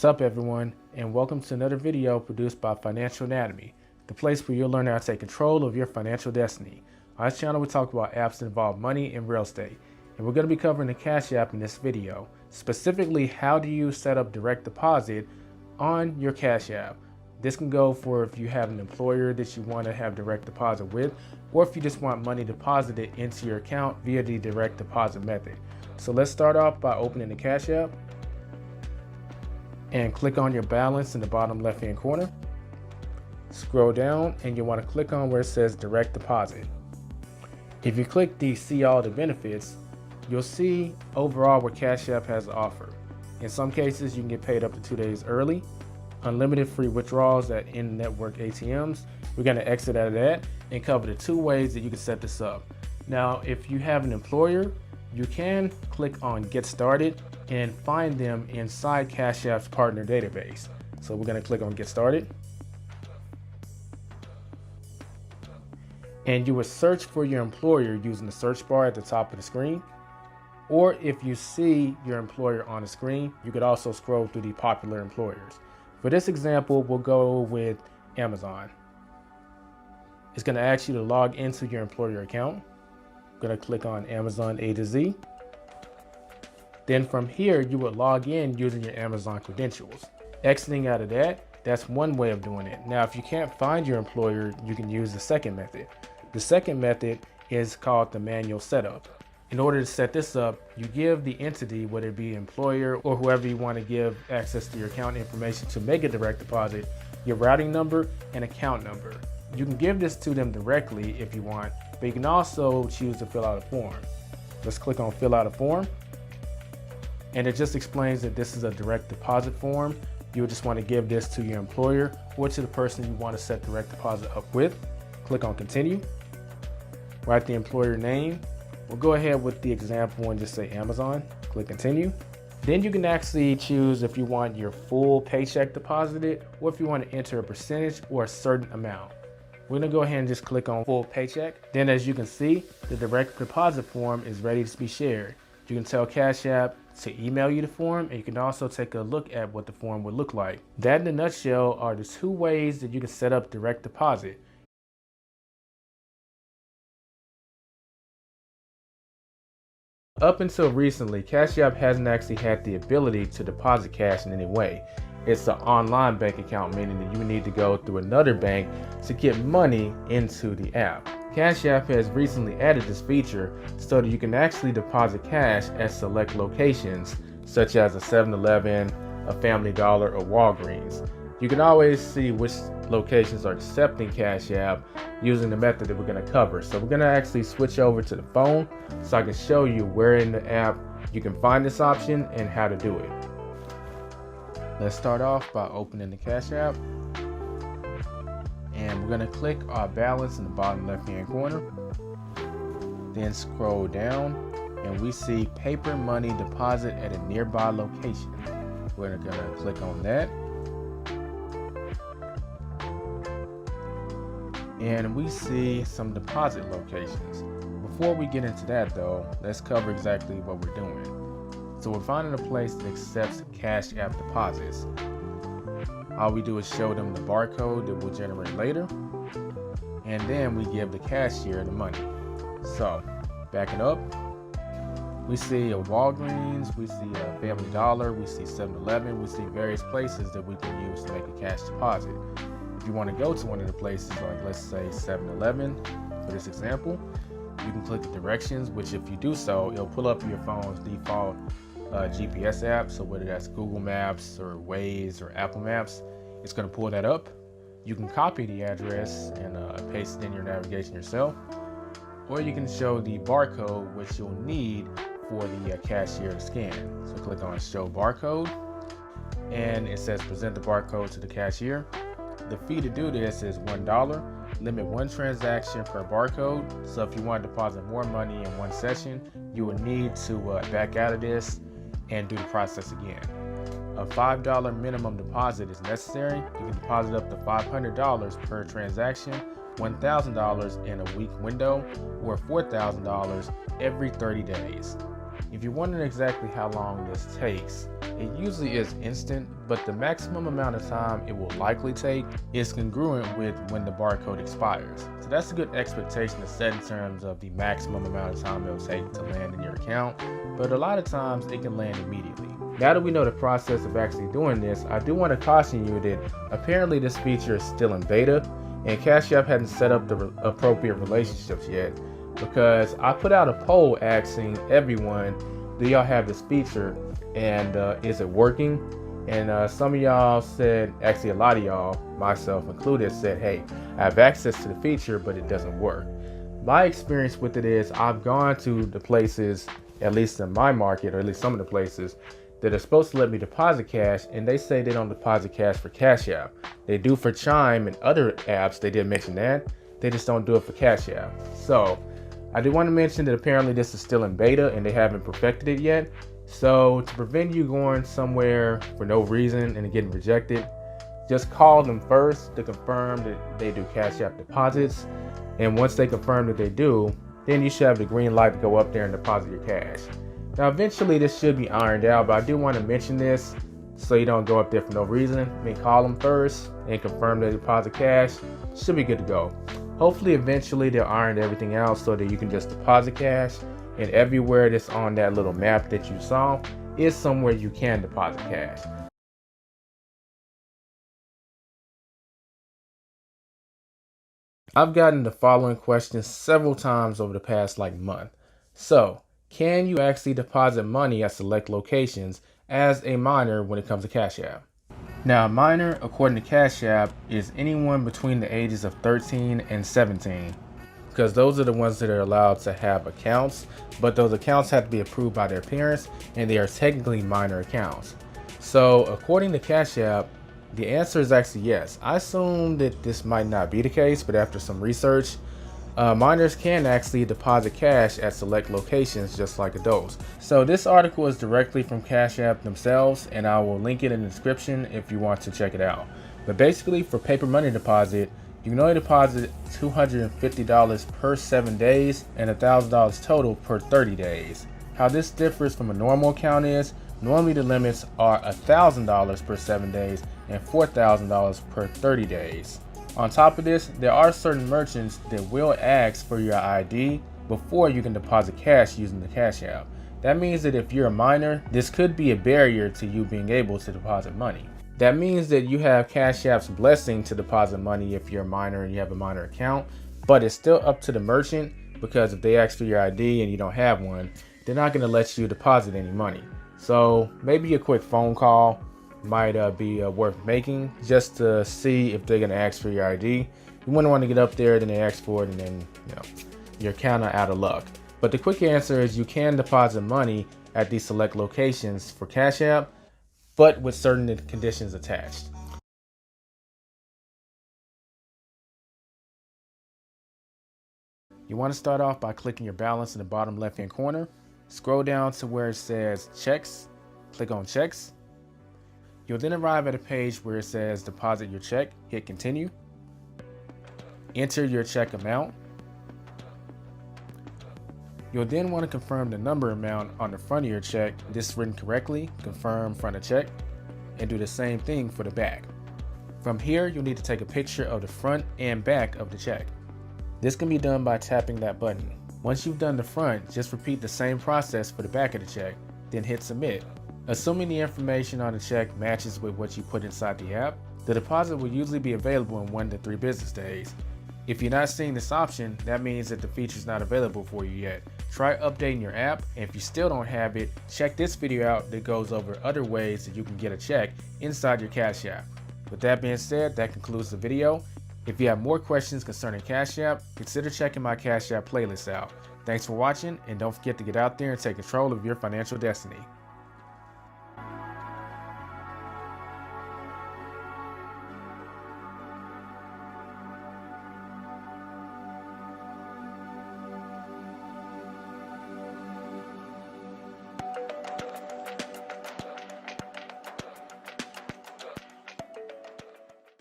up everyone, and welcome to another video produced by Financial Anatomy, the place where you'll learn how to take control of your financial destiny. On this channel we talk about apps that involve money and real estate, and we're going to be covering the Cash App in this video. Specifically, how do you set up direct deposit on your Cash App? This can go for if you have an employer that you want to have direct deposit with, or if you just want money deposited into your account via the direct deposit method. So let's start off by opening the Cash App and click on your balance in the bottom left hand corner. Scroll down and you want to click on where it says direct deposit. If you click the see all the benefits, you'll see overall what Cash App has to offer. In some cases you can get paid up to 2 days early, unlimited free withdrawals at in-network ATMs. We're going to exit out of that and cover the 2 ways that you can set this up. Now if you have an employer, you can click on get started and find them inside Cash App's partner database. So we're going to click on get started. And you would search for your employer using the search bar at the top of the screen. Or if you see your employer on the screen, you could also scroll through the popular employers. For this example, we'll go with Amazon. It's going to ask you to log into your employer account. I'm going to click on Amazon A to Z. Then from here, you would log in using your Amazon credentials. Exiting out of that, that's one way of doing it. Now, if you can't find your employer, you can use the second method. The second method is called the manual setup. In order to set this up, you give the entity, whether it be employer or whoever you want to give access to your account information to make a direct deposit, your routing number and account number. You can give this to them directly if you want, but you can also choose to fill out a form. Let's click on fill out a form. And it just explains that this is a direct deposit form. You'll just want to give this to your employer or to the person you want to set direct deposit up with. Click on continue. Write the employer name. We'll go ahead with the example and just say Amazon. Click continue. Then you can actually choose if you want your full paycheck deposited or if you want to enter a percentage or a certain amount. We're going to go ahead and just click on full paycheck. Then as you can see, the direct deposit form is ready to be shared. You can tell Cash App to email you the form, and you can also take a look at what the form would look like. That in a nutshell are the 2 ways that you can set up direct deposit. Up until recently, Cash App hasn't actually had the ability to deposit cash in any way. It's an online bank account, meaning that you need to go through another bank to get money into the app. Cash App has recently added this feature so that you can actually deposit cash at select locations, such as a 7-Eleven, a Family Dollar, or Walgreens. You can always see which locations are accepting Cash App using the method that we're going to cover. So we're going to actually switch over to the phone so I can show you where in the app you can find this option and how to do it. Let's start off by opening the Cash App. And we're going to click our balance in the bottom left hand corner. Then scroll down and we see paper money deposit at a nearby location. We're going to click on that. And we see some deposit locations. Before we get into that though, let's cover exactly what we're doing. So we're finding a place that accepts Cash App deposits. All we do is show them the barcode that we'll generate later, and then we give the cashier the money. So, backing up, we see a Walgreens, we see a Family Dollar, we see 7-Eleven, we see various places that we can use to make a cash deposit. If you want to go to one of the places, like let's say 7-Eleven, for this example, you can click the directions, which if you do so, it'll pull up your phone's default GPS app. So whether that's Google Maps or Waze or Apple Maps, it's going to pull that up. You can copy the address and paste it in your navigation yourself, or you can show the barcode, which you'll need for the cashier to scan. So click on show barcode, and it says present the barcode to the cashier. The fee to do this is $1. Limit 1 transaction per barcode. So if you want to deposit more money in one session, you will need to back out of this and do the process again. A $5 minimum deposit is necessary. You can deposit up to $500 per transaction, $1,000 in a week window, or $4,000 every 30 days. If you're wondering exactly how long this takes, it usually is instant, but the maximum amount of time it will likely take is congruent with when the barcode expires. So that's a good expectation to set in terms of the maximum amount of time it will take to land in your account, but a lot of times it can land immediately. Now that we know the process of actually doing this, I do want to caution you that apparently this feature is still in beta, and Cash App hasn't set up the appropriate relationships yet, because I put out a poll asking everyone, do y'all have this feature and is it working? And some of y'all said, actually a lot of y'all, myself included, said, hey, I have access to the feature, but it doesn't work. My experience with it is I've gone to the places, at least in my market, or at least some of the places, that are supposed to let me deposit cash, and they say they don't deposit cash for Cash App. They do for Chime and other apps, they did mention that. They just don't do it for Cash App. So I do want to mention that apparently this is still in beta and they haven't perfected it yet. So to prevent you going somewhere for no reason and getting rejected, just call them first to confirm that they do Cash App deposits. And once they confirm that they do, then you should have the green light to go up there and deposit your cash. Now eventually this should be ironed out, but I do want to mention this so you don't go up there for no reason. I mean, call them first and confirm they deposit cash. Should be good to go. Hopefully eventually they'll iron everything out so that you can just deposit cash, and everywhere that's on that little map that you saw is somewhere you can deposit cash. I've gotten the following questions several times over the past month. So, can you actually deposit money at select locations as a minor when it comes to Cash App? Now, a minor, according to Cash App, is anyone between the ages of 13 and 17, because those are the ones that are allowed to have accounts, but those accounts have to be approved by their parents, and they are technically minor accounts. So, according to Cash App, the answer is actually yes. I assume that this might not be the case, but after some research, minors can actually deposit cash at select locations just like adults. So this article is directly from Cash App themselves, and I will link it in the description if you want to check it out. But basically, for paper money deposit, you can only deposit $250 per 7 days and $1,000 total per 30 days. How this differs from a normal account is, normally the limits are $1,000 per 7 days and $4,000 per 30 days. On top of this, there are certain merchants that will ask for your ID before you can deposit cash using the Cash App. That means that if you're a minor, this could be a barrier to you being able to deposit money. That means that you have Cash App's blessing to deposit money if you're a minor and you have a minor account, but it's still up to the merchant, because if they ask for your ID and you don't have one, they're not going to let you deposit any money. So maybe a quick phone call might be worth making just to see if they're going to ask for your ID. You wouldn't want to get up there, then they ask for it, and then you're kind of out of luck. But the quick answer is you can deposit money at these select locations for Cash App, but with certain conditions attached. You want to start off by clicking your balance in the bottom left hand corner. Scroll down to where it says checks. Click on checks. You'll then arrive at a page where it says deposit your check. Hit continue. Enter your check amount. You'll then want to confirm the number amount on the front of your check. This written correctly, confirm front of check, and do the same thing for the back. From here, you'll need to take a picture of the front and back of the check. This can be done by tapping that button. Once you've done the front, just repeat the same process for the back of the check, then hit submit. Assuming the information on the check matches with what you put inside the app, the deposit will usually be available in 1 to 3 business days. If you're not seeing this option, that means that the feature is not available for you yet. Try updating your app, and if you still don't have it, check this video out that goes over other ways that you can get a check inside your Cash App. With that being said, that concludes the video. If you have more questions concerning Cash App, consider checking my Cash App playlist out. Thanks for watching, and don't forget to get out there and take control of your financial destiny.